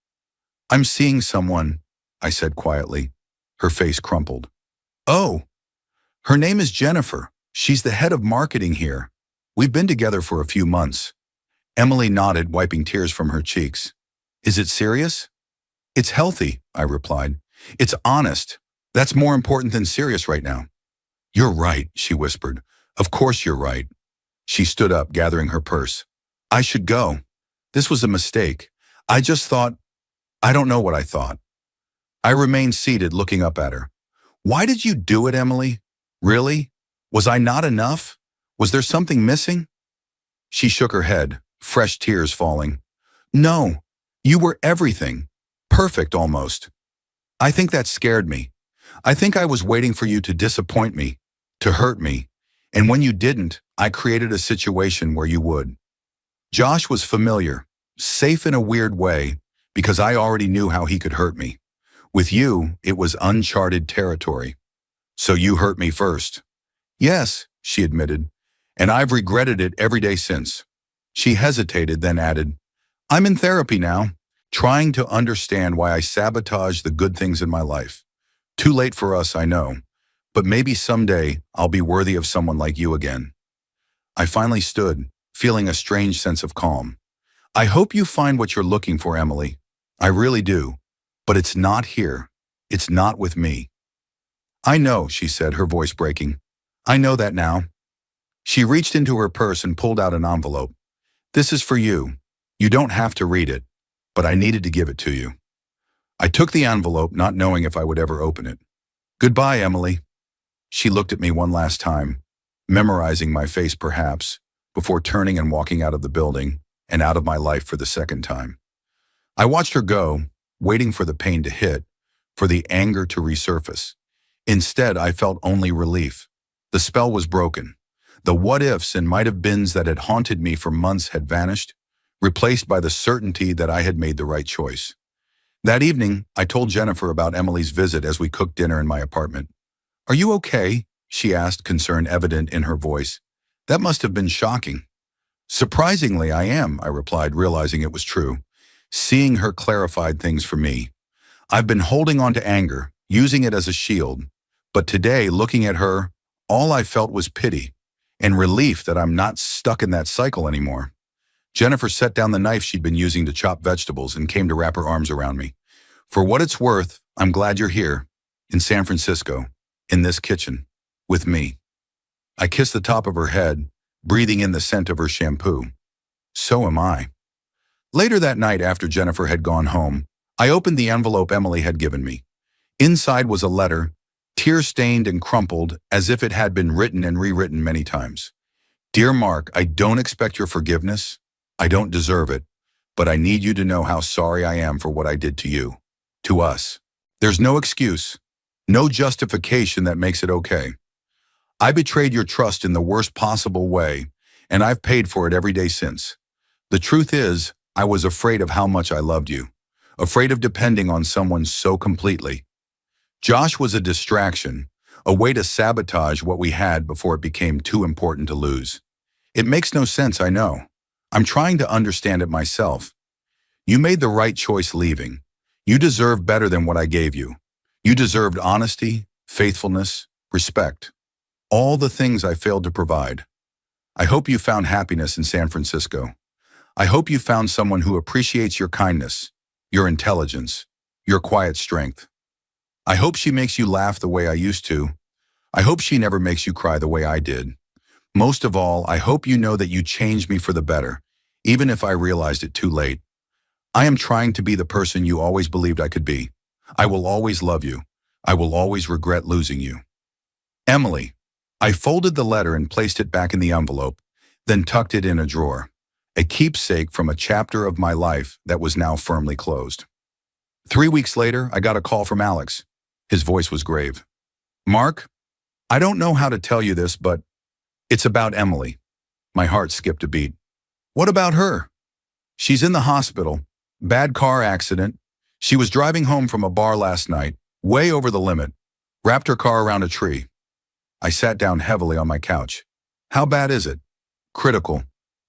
I'm seeing someone, I said quietly. Her face crumpled. Oh, her name is Jennifer. She's the head of marketing here. We've been together for a few months. Emily nodded, wiping tears from her cheeks. Is it serious? It's healthy, I replied. It's honest. That's more important than serious right now. You're right, she whispered. Of course you're right. She stood up, gathering her purse. I should go. This was a mistake. I just thought, I don't know what I thought. I remained seated, looking up at her. Why did you do it, Emily? Really? Was I not enough? Was there something missing? She shook her head, fresh tears falling. No, you were everything. Perfect, almost. I think that scared me. I think I was waiting for you to disappoint me, to hurt me, and when you didn't, I created a situation where you would. Josh was familiar, safe in a weird way, because I already knew how he could hurt me. With you, it was uncharted territory. So you hurt me first. Yes, she admitted, and I've regretted it every day since. She hesitated, then added, I'm in therapy now, trying to understand why I sabotaged the good things in my life. Too late for us, I know, but maybe someday I'll be worthy of someone like you again. I finally stood, feeling a strange sense of calm. I hope you find what you're looking for, Emily. I really do. But it's not here. It's not with me. I know, she said, her voice breaking. I know that now. She reached into her purse and pulled out an envelope. This is for you. You don't have to read it, but I needed to give it to you. I took the envelope, not knowing if I would ever open it. Goodbye, Emily. She looked at me one last time, memorizing my face perhaps, before turning and walking out of the building and out of my life for the second time. I watched her go, waiting for the pain to hit, for the anger to resurface. Instead, I felt only relief. The spell was broken. The what-ifs and might-have-beens that had haunted me for months had vanished, replaced by the certainty that I had made the right choice. That evening, I told Jennifer about Emily's visit as we cooked dinner in my apartment. Are you okay? She asked, concern evident in her voice. That must have been shocking. Surprisingly, I am, I replied, realizing it was true. Seeing her clarified things for me. I've been holding on to anger, using it as a shield. But today, looking at her, all I felt was pity and relief that I'm not stuck in that cycle anymore. Jennifer set down the knife she'd been using to chop vegetables and came to wrap her arms around me. For what it's worth, I'm glad you're here, in San Francisco, in this kitchen. with me. I kissed the top of her head, breathing in the scent of her shampoo. So am I. Later that night, after Jennifer had gone home, I opened the envelope Emily had given me. Inside was a letter, tear-stained and crumpled as if it had been written and rewritten many times. Dear Mark, I don't expect your forgiveness. I don't deserve it, but I need you to know how sorry I am for what I did to you, to us. There's no excuse, no justification that makes it okay. I betrayed your trust in the worst possible way, and I've paid for it every day since. The truth is, I was afraid of how much I loved you, afraid of depending on someone so completely. Josh was a distraction, a way to sabotage what we had before it became too important to lose. It makes no sense, I know. I'm trying to understand it myself. You made the right choice leaving. You deserve better than what I gave you. You deserved honesty, faithfulness, respect. All the things I failed to provide. I hope you found happiness in San Francisco. I hope you found someone who appreciates your kindness, your intelligence, your quiet strength. I hope she makes you laugh the way I used to. I hope she never makes you cry the way I did. Most of all, I hope you know that you changed me for the better, even if I realized it too late. I am trying to be the person you always believed I could be. I will always love you. I will always regret losing you. Emily. I folded the letter and placed it back in the envelope, then tucked it in a drawer, a keepsake from a chapter of my life that was now firmly closed. 3 weeks later, I got a call from Alex. His voice was grave. Mark, I don't know how to tell you this, but it's about Emily. My heart skipped a beat. What about her? She's in the hospital. Bad car accident. She was driving home from a bar last night, way over the limit, wrapped her car around a tree. I sat down heavily on my couch. How bad is it? Critical.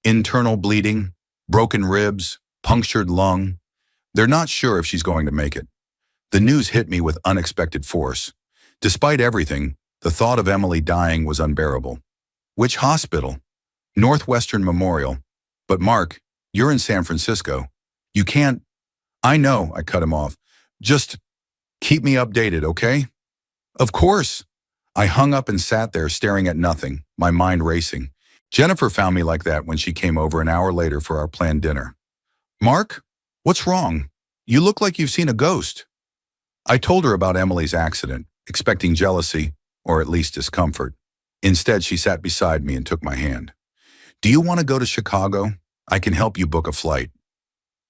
Internal bleeding, broken ribs, punctured lung. They're not sure if she's going to make it. The news hit me with unexpected force. Despite everything, the thought of Emily dying was unbearable. Which hospital? Northwestern Memorial. But Mark, you're in San Francisco. You can't. I know, I cut him off. Just keep me updated, okay? Of course. I hung up and sat there staring at nothing, my mind racing. Jennifer found me like that when she came over an hour later for our planned dinner. Mark, what's wrong? You look like you've seen a ghost. I told her about Emily's accident, expecting jealousy, or at least discomfort. Instead, she sat beside me and took my hand. Do you want to go to Chicago? I can help you book a flight.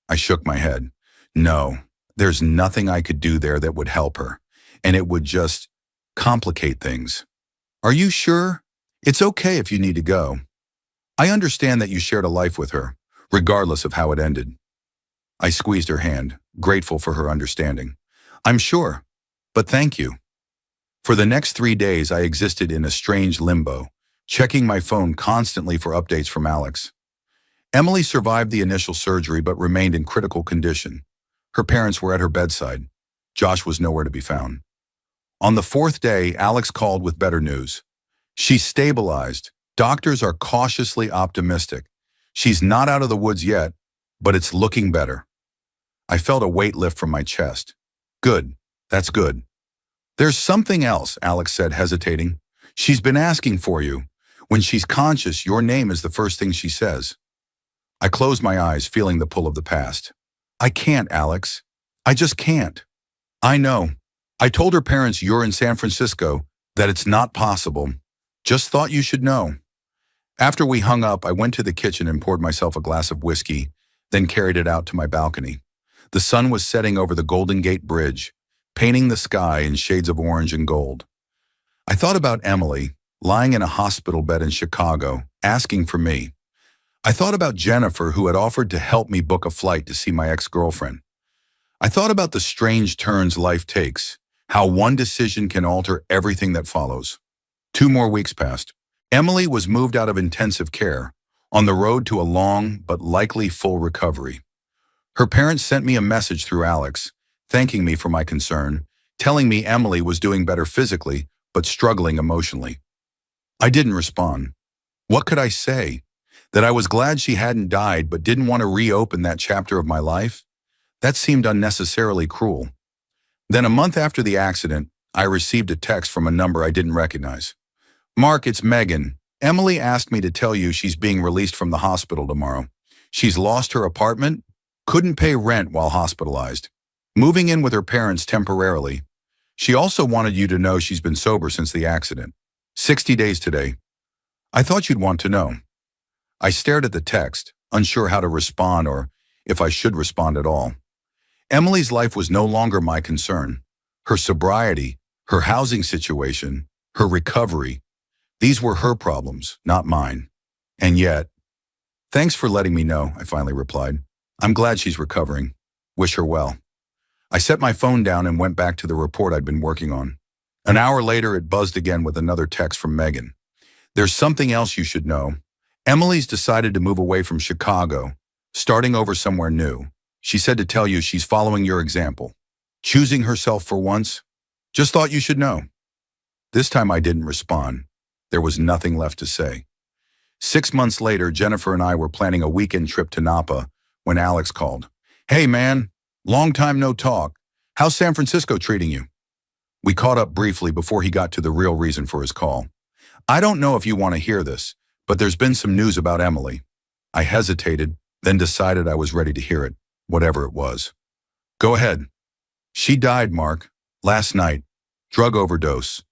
I shook my head. No, there's nothing I could do there that would help her, and it would just complicate things. Are you sure? It's okay if you need to go. I understand that you shared a life with her, regardless of how it ended. I squeezed her hand, grateful for her understanding. I'm sure, but thank you. For the next 3 days, I existed in a strange limbo, checking my phone constantly for updates from Alex. Emily survived the initial surgery but remained in critical condition. Her parents were at her bedside. Josh was nowhere to be found. On the 4th day, Alex called with better news. She's stabilized. Doctors are cautiously optimistic. She's not out of the woods yet, but it's looking better. I felt a weight lift from my chest. Good. That's good. There's something else, Alex said, hesitating. She's been asking for you. When she's conscious, your name is the first thing she says. I closed my eyes, feeling the pull of the past. I can't, Alex. I just can't. I know. I told her parents you're in San Francisco, that it's not possible. Just thought you should know. After we hung up, I went to the kitchen and poured myself a glass of whiskey, then carried it out to my balcony. The sun was setting over the Golden Gate Bridge, painting the sky in shades of orange and gold. I thought about Emily, lying in a hospital bed in Chicago, asking for me. I thought about Jennifer, who had offered to help me book a flight to see my ex-girlfriend. I thought about the strange turns life takes, how one decision can alter everything that follows. 2 more weeks passed. Emily was moved out of intensive care, on the road to a long but likely full recovery. Her parents sent me a message through Alex, thanking me for my concern, telling me Emily was doing better physically, but struggling emotionally. I didn't respond. What could I say? That I was glad she hadn't died but didn't want to reopen that chapter of my life? That seemed unnecessarily cruel. Then a month after the accident, I received a text from a number I didn't recognize. Mark, it's Megan. Emily asked me to tell you she's being released from the hospital tomorrow. She's lost her apartment, couldn't pay rent while hospitalized, moving in with her parents temporarily. She also wanted you to know she's been sober since the accident. 60 days today. I thought you'd want to know. I stared at the text, unsure how to respond or if I should respond at all. Emily's life was no longer my concern. Her sobriety, her housing situation, her recovery, these were her problems, not mine. And yet, thanks for letting me know, I finally replied. I'm glad she's recovering. Wish her well. I set my phone down and went back to the report I'd been working on. An hour later, it buzzed again with another text from Megan. There's something else you should know. Emily's decided to move away from Chicago, starting over somewhere new. She said to tell you she's following your example. Choosing herself for once. Just thought you should know. This time I didn't respond. There was nothing left to say. 6 months later, Jennifer and I were planning a weekend trip to Napa when Alex called. Hey man, long time no talk. How's San Francisco treating you? We caught up briefly before he got to the real reason for his call. I don't know if you want to hear this, but there's been some news about Emily. I hesitated, then decided I was ready to hear it, whatever it was. Go ahead. She died, Mark, last night. Drug overdose.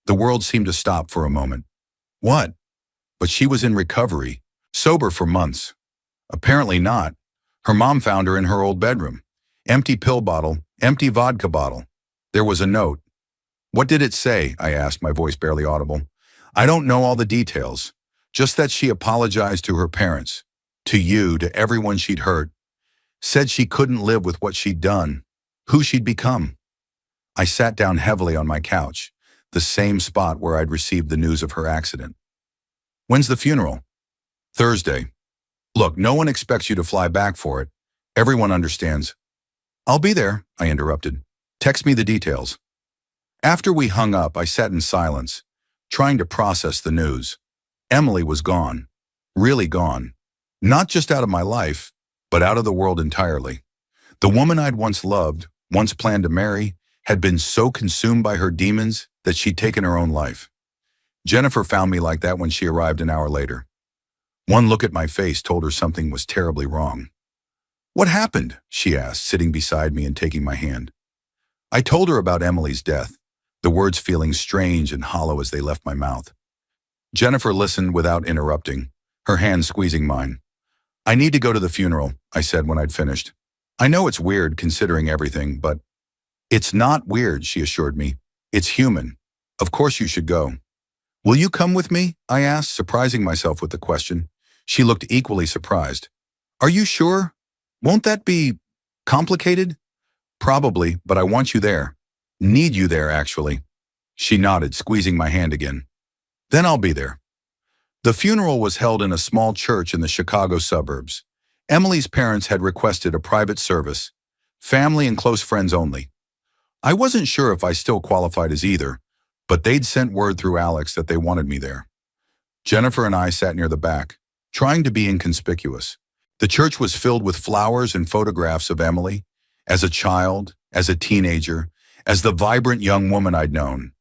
The world seemed to stop for a moment. What? But she was in recovery, sober for months. Apparently not. Her mom found her in her old bedroom. Empty pill bottle, empty vodka bottle. There was a note. What did it say? I asked, my voice barely audible. I don't know all the details. Just that she apologized to her parents, to you, to everyone she'd hurt. Said she couldn't live with what she'd done, who she'd become. I sat down heavily on my couch, the same spot where I'd received the news of her accident. When's the funeral? Thursday. Look, no one expects you to fly back for it. Everyone understands. I'll be there, I interrupted. Text me the details. After we hung up, I sat in silence, trying to process the news. Emily was gone. Really gone. Not just out of my life, but out of the world entirely. The woman I'd once loved, once planned to marry, had been so consumed by her demons that she'd taken her own life. Jennifer found me like that when she arrived an hour later. One look at my face told her something was terribly wrong. What happened? She asked, sitting beside me and taking my hand. I told her about Emily's death, the words feeling strange and hollow as they left my mouth. Jennifer listened without interrupting, her hand squeezing mine. I need to go to the funeral, I said when I'd finished. I know it's weird considering everything, but it's not weird, she assured me. It's human. Of course you should go. Will you come with me? I asked, surprising myself with the question. She looked equally surprised. Are you sure? Won't that be complicated? Probably, but I want you there. Need you there, actually. She nodded, squeezing my hand again. Then I'll be there. The funeral was held in a small church in the Chicago suburbs. Emily's parents had requested a private service, family and close friends only. I wasn't sure if I still qualified as either, but they'd sent word through Alex that they wanted me there. Jennifer and I sat near the back, trying to be inconspicuous. The church was filled with flowers and photographs of Emily, as a child, as a teenager, as the vibrant young woman I'd known.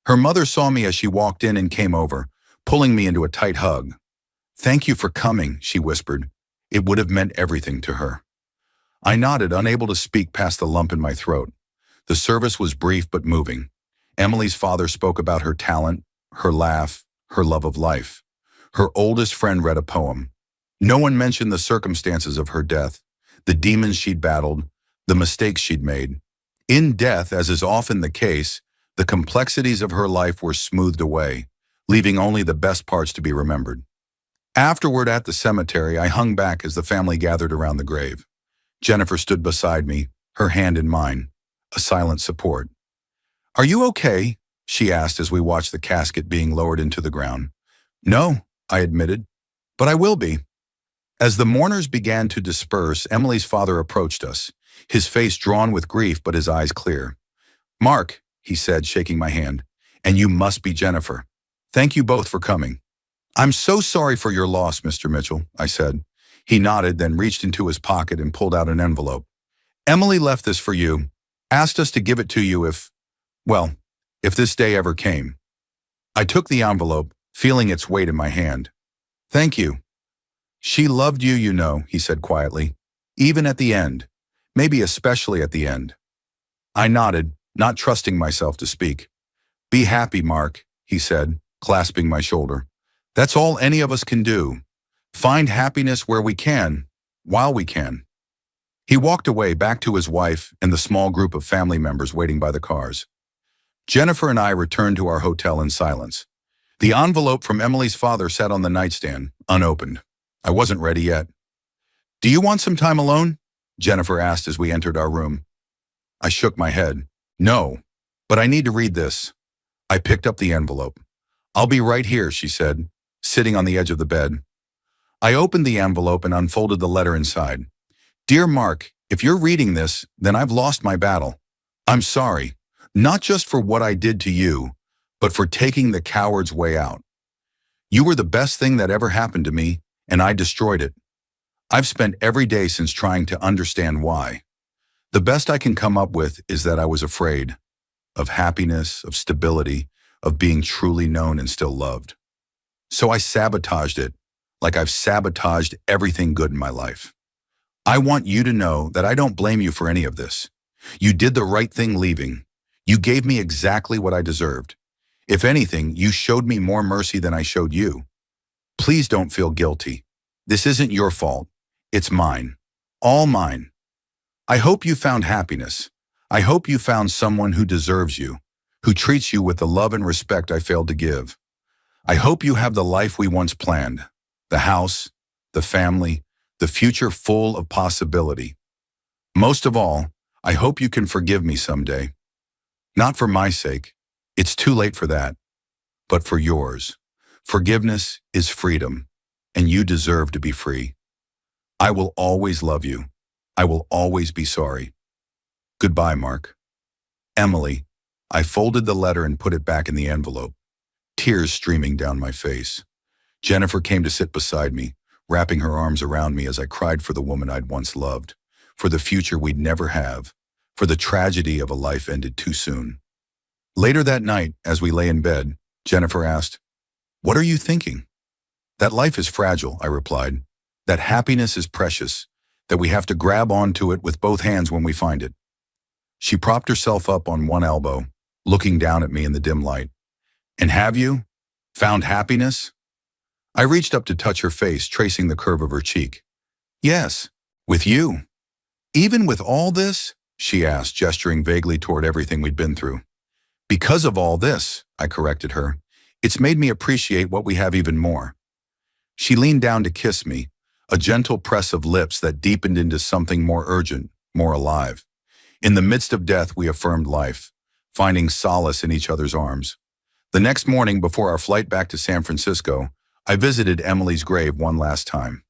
Her mother saw me as she walked in and came over, pulling me into a tight hug. Thank you for coming, she whispered. It would have meant everything to her. I nodded, unable to speak past the lump in my throat. The service was brief but moving. Emily's father spoke about her talent, her laugh, her love of life. Her oldest friend read a poem. No one mentioned the circumstances of her death, the demons she'd battled, the mistakes she'd made. In death, as is often the case, the complexities of her life were smoothed away, leaving only the best parts to be remembered. Afterward at the cemetery, I hung back as the family gathered around the grave. Jennifer stood beside me, her hand in mine, a silent support. Are you okay? She asked as we watched the casket being lowered into the ground. No, I admitted, but I will be. As the mourners began to disperse, Emily's father approached us, his face drawn with grief but his eyes clear. Mark, he said, shaking my hand, and you must be Jennifer. Thank you both for coming. I'm so sorry for your loss, Mr. Mitchell, I said. He nodded, then reached into his pocket and pulled out an envelope. Emily left this for you, asked us to give it to you if this day ever came. I took the envelope, feeling its weight in my hand. Thank you. She loved you, you know, he said quietly. Even at the end. Maybe especially at the end. I nodded, not trusting myself to speak. Be happy, Mark, he said, clasping my shoulder. That's all any of us can do. Find happiness where we can, while we can. He walked away back to his wife and the small group of family members waiting by the cars. Jennifer and I returned to our hotel in silence. The envelope from Emily's father sat on the nightstand, unopened. I wasn't ready yet. Do you want some time alone? Jennifer asked as we entered our room. I shook my head. No, but I need to read this. I picked up the envelope. I'll be right here, she said, sitting on the edge of the bed. I opened the envelope and unfolded the letter inside. Dear Mark, if you're reading this, then I've lost my battle. I'm sorry, not just for what I did to you, but for taking the coward's way out. You were the best thing that ever happened to me, and I destroyed it. I've spent every day since trying to understand why. The best I can come up with is that I was afraid of happiness, of stability, of being truly known and still loved. So I sabotaged it, like I've sabotaged everything good in my life. I want you to know that I don't blame you for any of this. You did the right thing leaving. You gave me exactly what I deserved. If anything, you showed me more mercy than I showed you. Please don't feel guilty. This isn't your fault. It's mine. All mine. I hope you found happiness. I hope you found someone who deserves you, who treats you with the love and respect I failed to give. I hope you have the life we once planned, the house, the family, the future full of possibility. Most of all, I hope you can forgive me someday. Not for my sake, it's too late for that, but for yours. Forgiveness is freedom, and you deserve to be free. I will always love you. I will always be sorry. Goodbye, Mark. Emily. I folded the letter and put it back in the envelope, tears streaming down my face. Jennifer came to sit beside me, wrapping her arms around me as I cried for the woman I'd once loved, for the future we'd never have, for the tragedy of a life ended too soon. Later that night, as we lay in bed, Jennifer asked, "What are you thinking?" "That life is fragile," I replied. "That happiness is precious, that we have to grab onto it with both hands when we find it." She propped herself up on one elbow, looking down at me in the dim light. "And have you found happiness?" I reached up to touch her face, tracing the curve of her cheek. "Yes, with you." "Even with all this?" she asked, gesturing vaguely toward everything we'd been through. "Because of all this," I corrected her. "It's made me appreciate what we have even more." She leaned down to kiss me, a gentle press of lips that deepened into something more urgent, more alive. In the midst of death, we affirmed life, finding solace in each other's arms. The next morning, before our flight back to San Francisco, I visited Emily's grave one last time.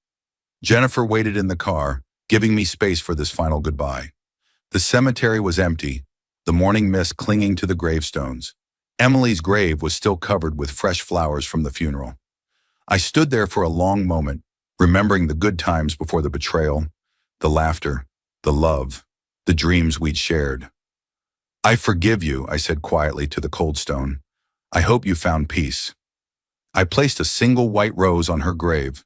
Jennifer waited in the car, giving me space for this final goodbye. The cemetery was empty, the morning mist clinging to the gravestones. Emily's grave was still covered with fresh flowers from the funeral. I stood there for a long moment, remembering the good times before the betrayal, the laughter, the love, the dreams we'd shared. "I forgive you," I said quietly to the cold stone. "I hope you found peace." I placed a single white rose on her grave,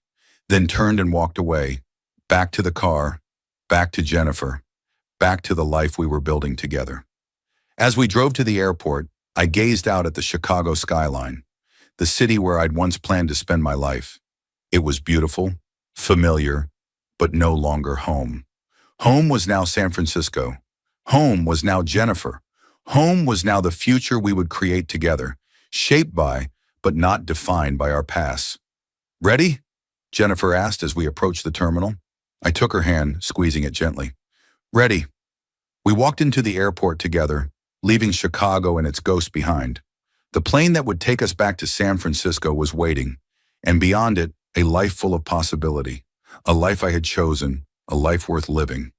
then turned and walked away, back to the car, back to Jennifer, back to the life we were building together. As we drove to the airport, I gazed out at the Chicago skyline, the city where I'd once planned to spend my life. It was beautiful, familiar, but no longer home. Home was now San Francisco. Home was now Jennifer. Home was now the future we would create together, shaped by, but not defined by our past. "Ready?" Jennifer asked as we approached the terminal. I took her hand, squeezing it gently. "Ready." We walked into the airport together, leaving Chicago and its ghosts behind. The plane that would take us back to San Francisco was waiting, and beyond it, a life full of possibility, a life I had chosen, a life worth living.